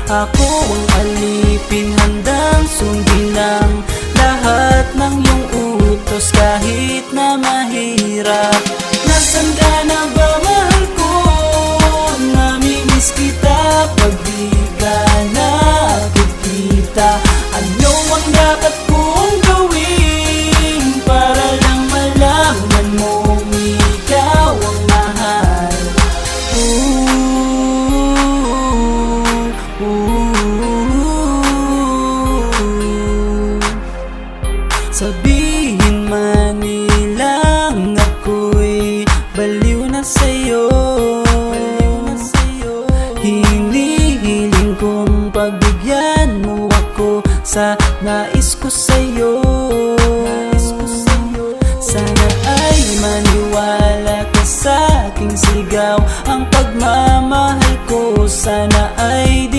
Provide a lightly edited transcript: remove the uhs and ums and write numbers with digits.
Ako ang alipin, handang sundin ang lahat ng iyong utos kahit na mahirap. Nasaan ka na ba, mahal ko? Namimiss kita pag di ka nakikita. Ano ang dapat kong gawin para lang malaman mong ikaw ang mahal? Sabihin man nilang ako'y baliw na sa'yo, hinihiling kong pagbigyan mo ako sa nais ko sa'yo. Sana ay maniwala ka sa aking sigaw, ang pagmamahal ko sana ay